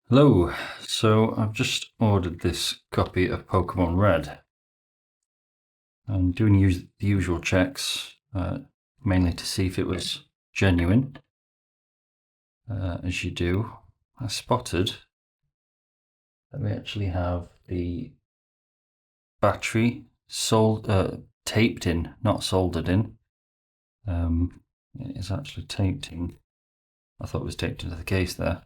Hello, so I've just ordered this copy of Pokemon Red. I'm doing the usual checks, mainly to see if it was genuine, as you do. I spotted that we actually have the battery taped in, not soldered in. It is actually taped in. I thought it was taped into the case there.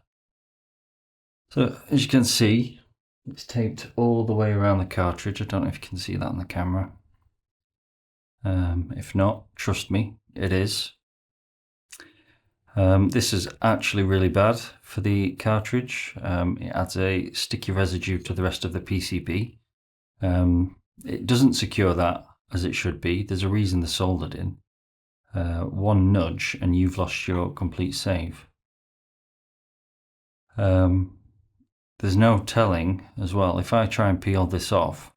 So as you can see, it's taped all the way around the cartridge. I don't know if you can see that on the camera. If not, trust me, it is. This is actually really bad for the cartridge. It adds a sticky residue to the rest of the PCB. It doesn't secure that as it should be. There's a reason they're soldered in. One nudge and you've lost your complete save. There's no telling as well. If I try and peel this off,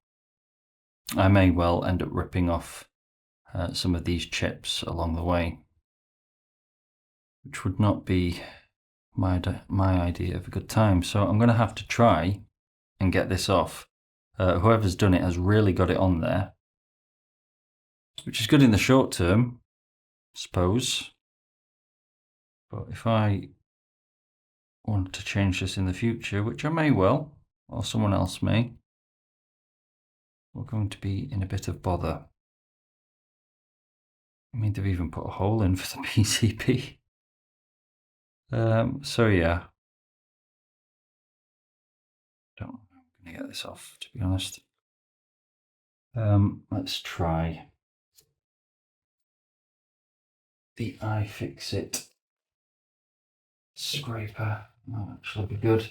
I may well end up ripping off some of these chips along the way, which would not be my idea of a good time. So I'm going to have to try and get this off. Whoever's done it has really got it on there, which is good in the short term, I suppose. But if I want to change this in the future, which I may well, or someone else may, we're going to be in a bit of bother. I mean, they've even put a hole in for the PCB. So yeah, I'm going to get this off, to be honest. Let's try the iFixit scraper. Might actually be good.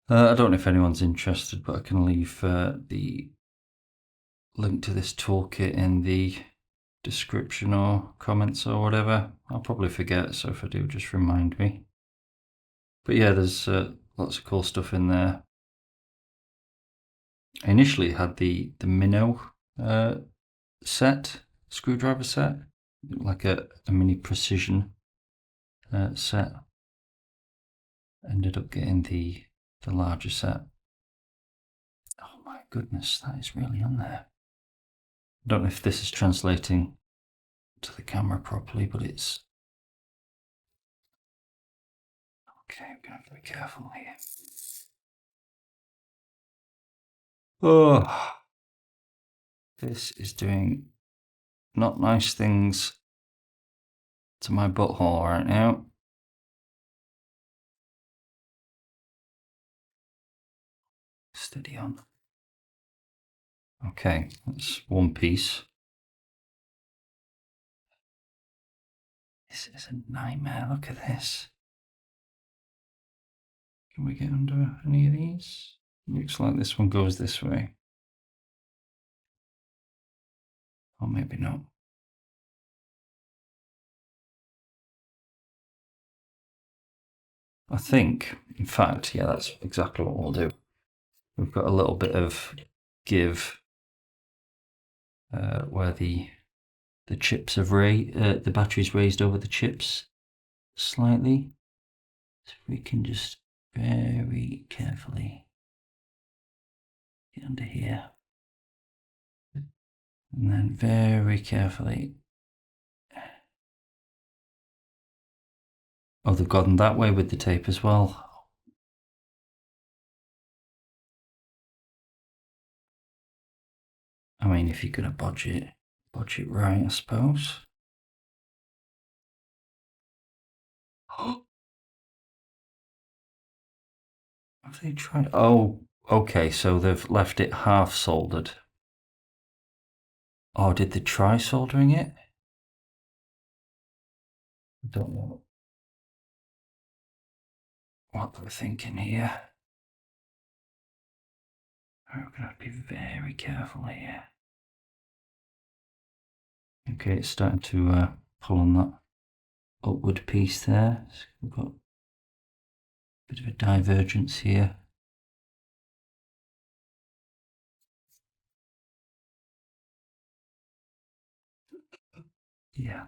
I don't know if anyone's interested, but I can leave the link to this toolkit in the description or comments or whatever. I'll probably forget, so if I do, just remind me. But yeah, there's lots of cool stuff in there. I initially had the Minnow screwdriver set, like a mini precision set. Ended up getting the larger set. Oh my goodness, that is really on there. I don't know if this is translating to the camera properly, but it's okay. I'm gonna have to be careful here. Oh, this is doing not nice things to my butthole right now. Steady on. Okay, that's one piece. This is a nightmare. Look at this. Can we get under any of these? Looks like this one goes this way. Or maybe not. I think, in fact, yeah, that's exactly what we'll do. We've got a little bit of give where the chips have the battery's raised over the chips slightly. So we can just very carefully get under here. And then very carefully. Oh, they've gotten that way with the tape as well. I mean, if you're going to bodge it right, I suppose. Have they tried? Oh, okay, so they've left it half soldered. Oh, did they try soldering it? I don't know what they were thinking here. We're going to have to be very careful here. Okay, it's starting to pull on that upward piece there. So we've got a bit of a divergence here. Yeah.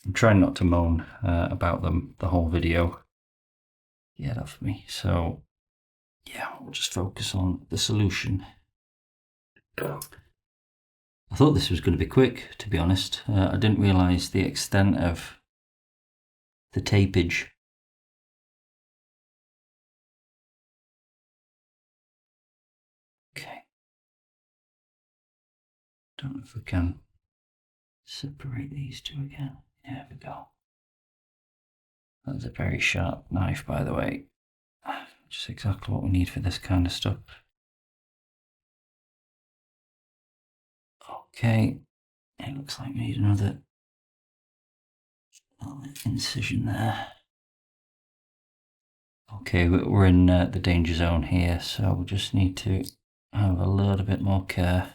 I'm trying not to moan about them the whole video. Get off me. So yeah, we'll just focus on the solution. I thought this was going to be quick, to be honest. I didn't realise the extent of the tapage. Okay. Don't know if we can separate these two again. There we go. That's a very sharp knife, by the way. Just exactly what we need for this kind of stuff. Okay. It looks like we need another incision there. Okay, we're in the danger zone here, so we just need to have a little bit more care.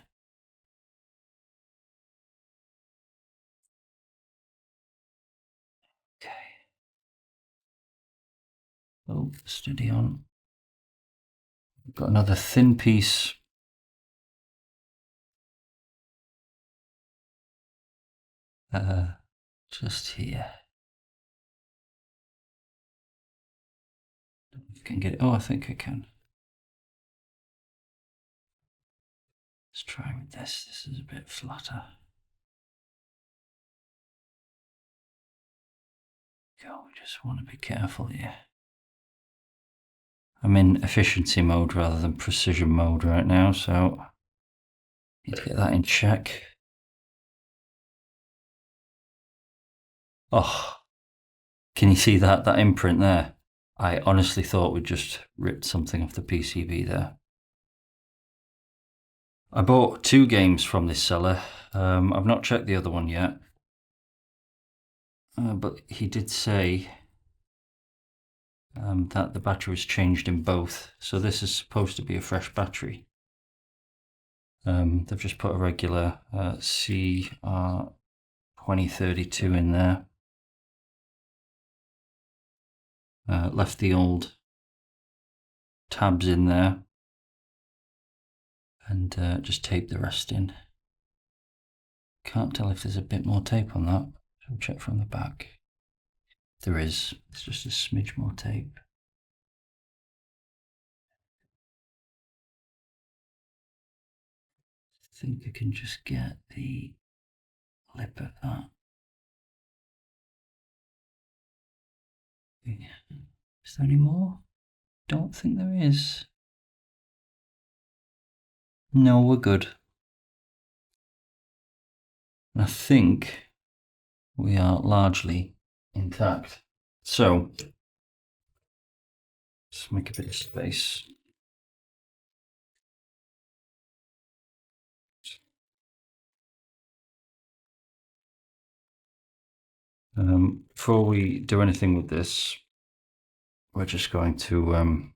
Okay. Oh, steady on. We've got another thin piece. Just here. Don't know if I can get it. Oh, I think I can. Let's try with this. This is a bit flatter. Go. We just want to be careful here. I'm in efficiency mode rather than precision mode right now, so need to get that in check. Oh, can you see that imprint there? I honestly thought we'd just ripped something off the PCB there. I bought 2 games from this seller. I've not checked the other one yet. But he did say that the battery was changed in both. So this is supposed to be a fresh battery. They've just put a regular CR2032 in there. Left the old tabs in there. And just tape the rest in. Can't tell if there's a bit more tape on that. So we'll check from the back. There is. It's just a smidge more tape. I think I can just get the lip of that. Is there any more? Don't think there is. No, we're good. And I think we are largely intact. So, let's make a bit of space. Before we do anything with this, we're just going to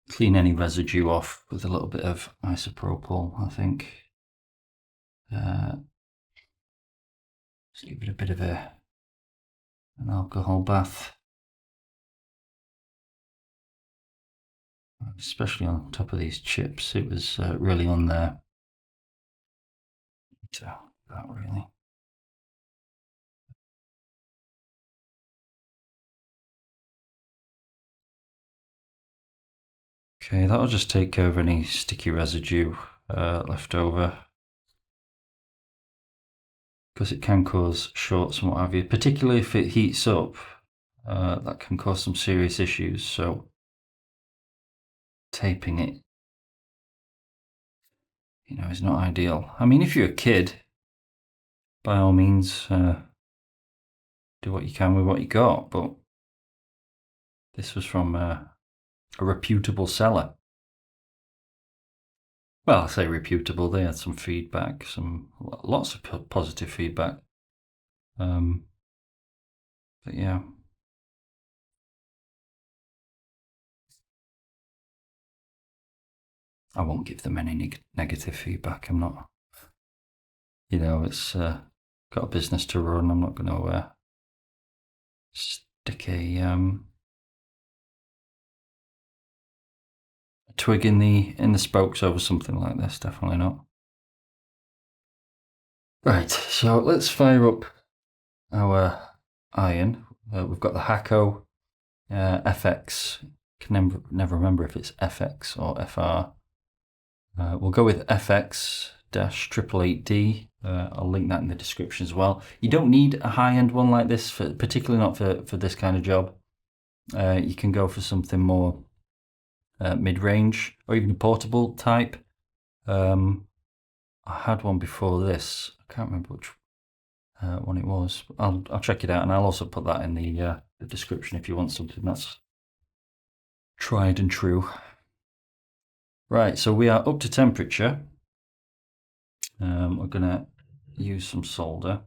clean any residue off with a little bit of isopropyl, I think. Just give it a bit of an alcohol bath. Especially on top of these chips, it was really on there. So, that really. Okay, that'll just take care of any sticky residue left over. Because it can cause shorts and what have you, particularly if it heats up, that can cause some serious issues. So taping it, is not ideal. I mean, if you're a kid, by all means, do what you can with what you got. But this was from a reputable seller. Well, I say reputable. They had some feedback, lots of positive feedback. But yeah. I won't give them any negative feedback. I'm not, it's got a business to run. I'm not going to stick a twig in the spokes over something like this. Definitely not. Right, so let's fire up our iron. We've got the Hakko FX. Can never remember if it's FX or FR. We'll go with FX-888D. I'll link that in the description as well. You don't need a high-end one like this, particularly not for this kind of job. You can go for something more mid-range or even a portable type. I had one before this. I can't remember which one it was. I'll check it out, and I'll also put that in the description if you want something that's tried and true. Right, so we are up to temperature. We're gonna use some solder.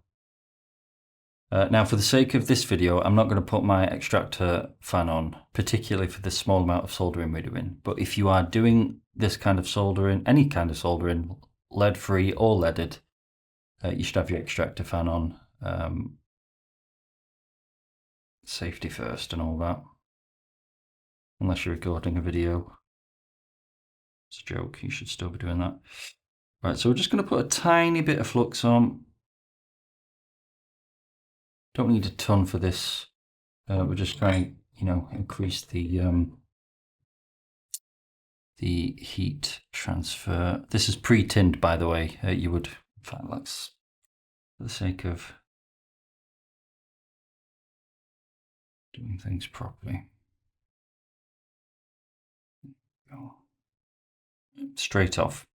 Now, for the sake of this video, I'm not going to put my extractor fan on, particularly for the small amount of soldering we're doing. But if you are doing this kind of soldering, any kind of soldering, lead-free or leaded, you should have your extractor fan on. Safety first and all that. Unless you're recording a video. It's a joke, you should still be doing that. Right, so we're just going to put a tiny bit of flux on. Don't need a ton for this. We're just trying, increase the heat transfer. This is pre-tinned, by the way. You would, in fact, let's, for the sake of doing things properly. Go straight off.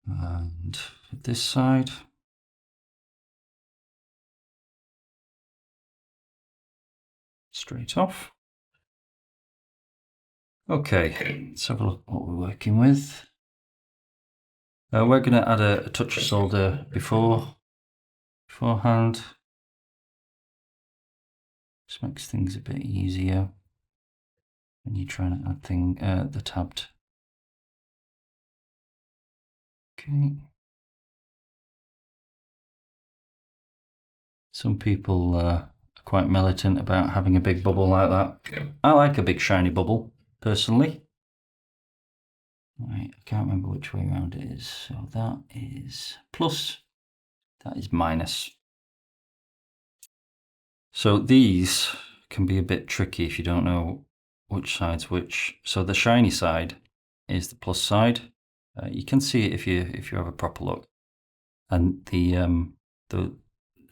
And this side. Straight off. Okay, let's have a look at what we're working with. We're going to add a touch of solder beforehand. Just makes things a bit easier when you're trying to add the tabbed. Okay. Some people are quite militant about having a big bubble like that. I like a big shiny bubble, personally. Right, I can't remember which way around it is. So that is plus, that is minus. So these can be a bit tricky if you don't know which side's which. So the shiny side is the plus side. You can see it if you have a proper look. And the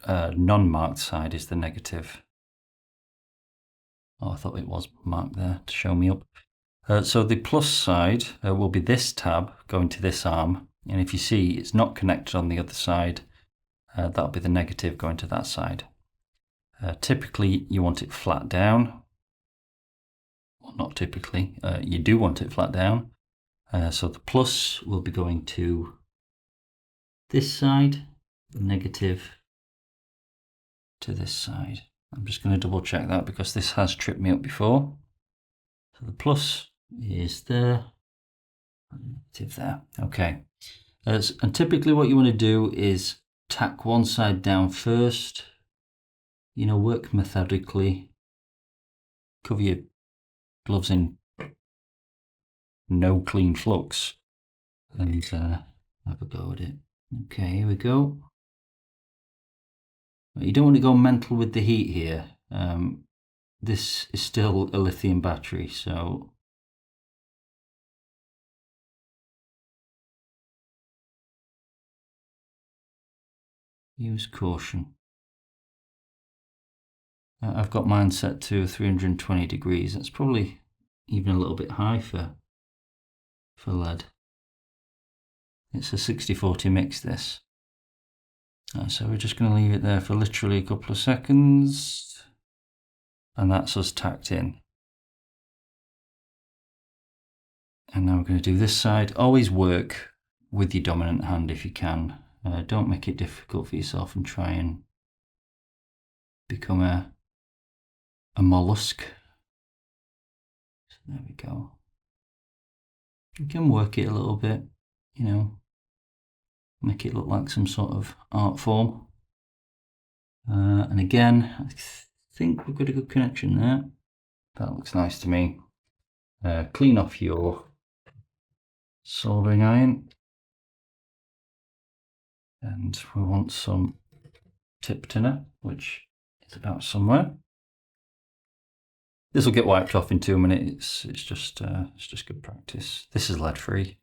non-marked side is the negative. Oh, I thought it was marked there to show me up. So the plus side will be this tab going to this arm. And if you see it's not connected on the other side, that'll be the negative going to that side. Typically, you want it flat down. Well, not typically. You do want it flat down. So the plus will be going to this side, the negative to this side. I'm just going to double check that because this has tripped me up before. So the plus is there, negative there. Okay. And typically what you want to do is tack one side down first. Work methodically. Cover your gloves in no clean flux and have a go at it. Okay, here we go. You don't want to go mental with the heat here. This is still a lithium battery, so use caution. I've got mine set to 320 degrees. That's probably even a little bit high for lead. It's a 60-40 mix, this. So we're just going to leave it there for literally a couple of seconds. And that's us tacked in. And now we're going to do this side. Always work with your dominant hand if you can. Don't make it difficult for yourself and try and become a mollusk. So there we go. You can work it a little bit, make it look like some sort of art form. And again, I think we've got a good connection there. That looks nice to me. Clean off your soldering iron. And we want some tip tinner, which is about somewhere. This will get wiped off in 2 minutes. It's just good practice. This is lead free.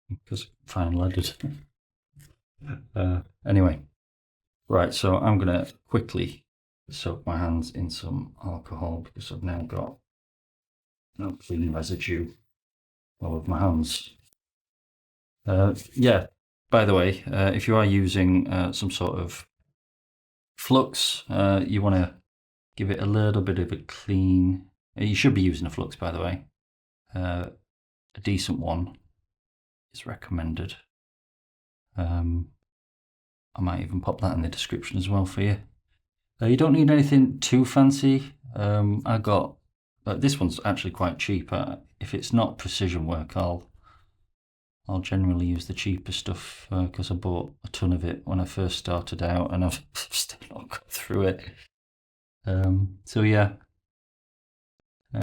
Because fine leaded. Anyway, right, so I'm going to quickly soak my hands in some alcohol because I've now got no clean residue all over my hands. Yeah, by the way, if you are using some sort of flux, you want to give it a little bit of a clean. You should be using a flux, by the way. A decent one is recommended. I might even pop that in the description as well for you. You don't need anything too fancy. I got this one's actually quite cheap. If it's not precision work, I'll generally use the cheaper stuff because I bought a ton of it when I first started out, and I've still not got through it. So yeah,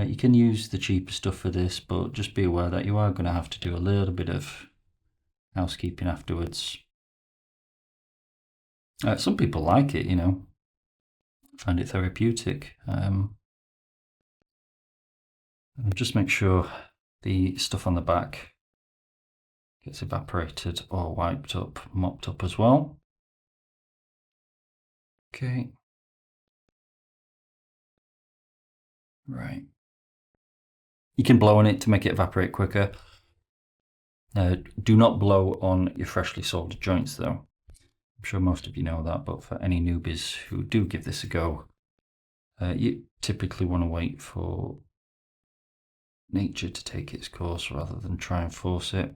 you can use the cheaper stuff for this, but just be aware that you are going to have to do a little bit of housekeeping afterwards. Some people like it, you know, find it therapeutic. Just make sure the stuff on the back gets evaporated or wiped up, mopped up as well. Okay. Right. You can blow on it to make it evaporate quicker. Do not blow on your freshly soldered joints though. I'm sure most of you know that, but for any newbies who do give this a go, you typically want to wait for nature to take its course rather than try and force it.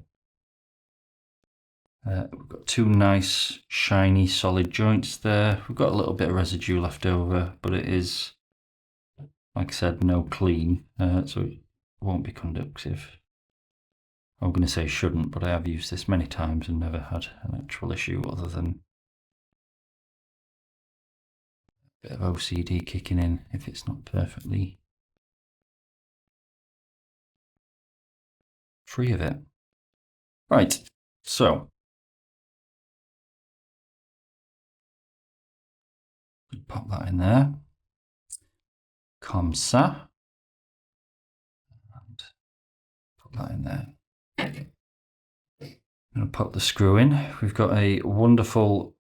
We've got two nice, shiny, solid joints there. We've got a little bit of residue left over, but it is, like I said, no clean, so it won't be conductive. I'm going to say shouldn't, but I have used this many times and never had an actual issue other than a bit of OCD kicking in if it's not perfectly free of it. Right, so pop that in there. Comme ça. And put that in there. I'm going to put the screw in. We've got a wonderful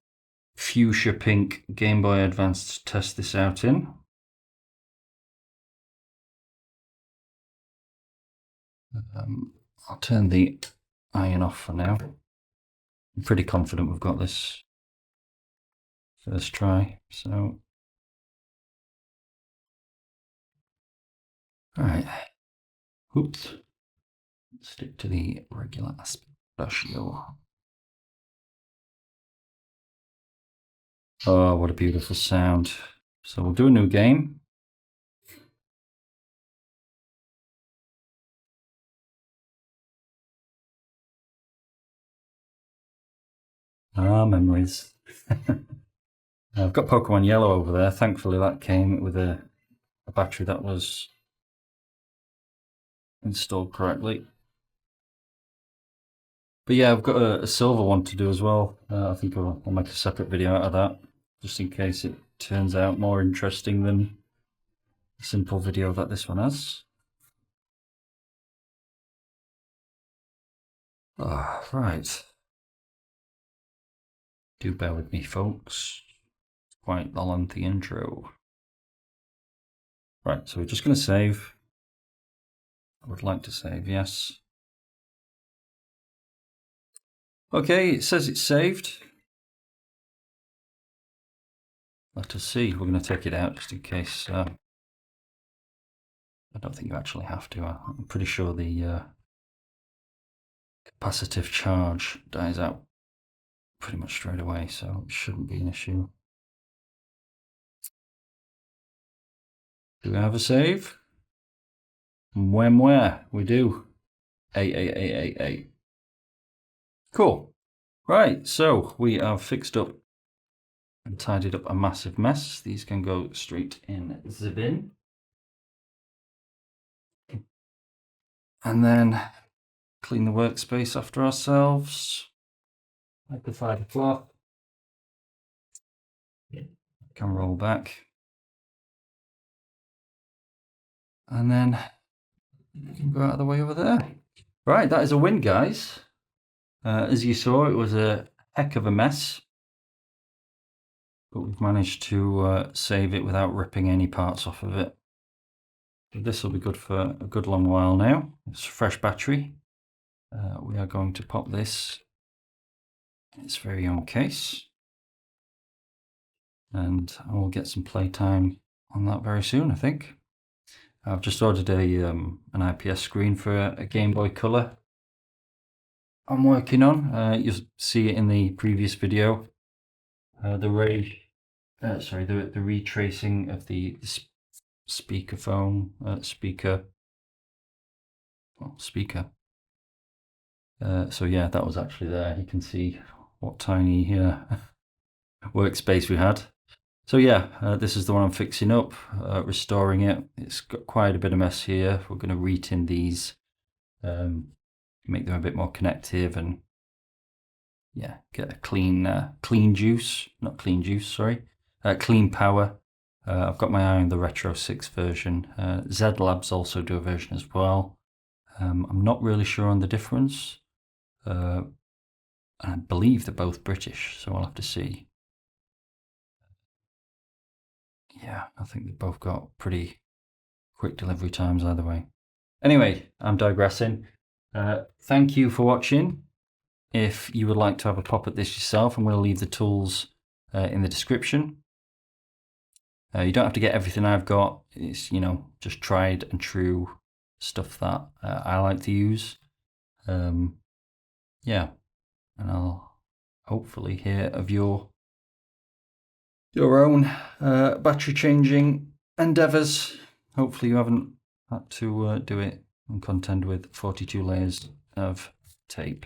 fuchsia pink Game Boy Advance to test this out in. I'll turn the iron off for now. I'm pretty confident we've got this first try, so. All right. Oops. Stick to the regular aspect ratio. Oh, what a beautiful sound. So we'll do a new game. Ah, memories. I've got Pokemon Yellow over there. Thankfully that came with a battery that was installed correctly. But yeah, I've got a silver one to do as well. I think I'll make a separate video out of that, just in case it turns out more interesting than the simple video that this one has. Right. Do bear with me, folks. It's quite the lengthy intro. Right, so we're just going to save. I would like to save, yes. Okay, it says it's saved. Let us see. We're going to take it out just in case. I don't think you actually have to. I'm pretty sure the capacitive charge dies out pretty much straight away, so it shouldn't be an issue. Do we have a save? Where? We do. A. Cool. Right, so we have fixed up and tidied up a massive mess. These can go straight in the bin. And then clean the workspace after ourselves. Liquefy the cloth. Can roll back. And then you can go out of the way over there. Right, that is a win, guys. As you saw, it was a heck of a mess. But we've managed to save it without ripping any parts off of it. So this will be good for a good long while now. It's a fresh battery. We are going to pop this in its very own case. And I will get some playtime on that very soon, I think. I've just ordered an IPS screen for a Game Boy Color I'm working on. You'll see it in the previous video. The retracing of the speaker. So yeah, that was actually there. You can see what tiny workspace we had. So yeah, this is the one I'm fixing up, restoring it. It's got quite a bit of mess here. We're going to retin these, make them a bit more connective, and yeah, get a clean power. I've got my eye on the Retro 6 version. Z Labs also do a version as well. I'm not really sure on the difference. I believe they're both British, so I'll have to see. Yeah, I think they've both got pretty quick delivery times either way. Anyway, I'm digressing. Thank you for watching. If you would like to have a pop at this yourself, I'm going to leave the tools in the description. You don't have to get everything I've got. It's, just tried and true stuff that I like to use. Yeah, and I'll hopefully hear of your own battery changing endeavors. Hopefully you haven't had to do it and contend with 42 layers of tape.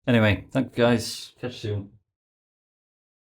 Anyway, thanks guys. Catch you soon.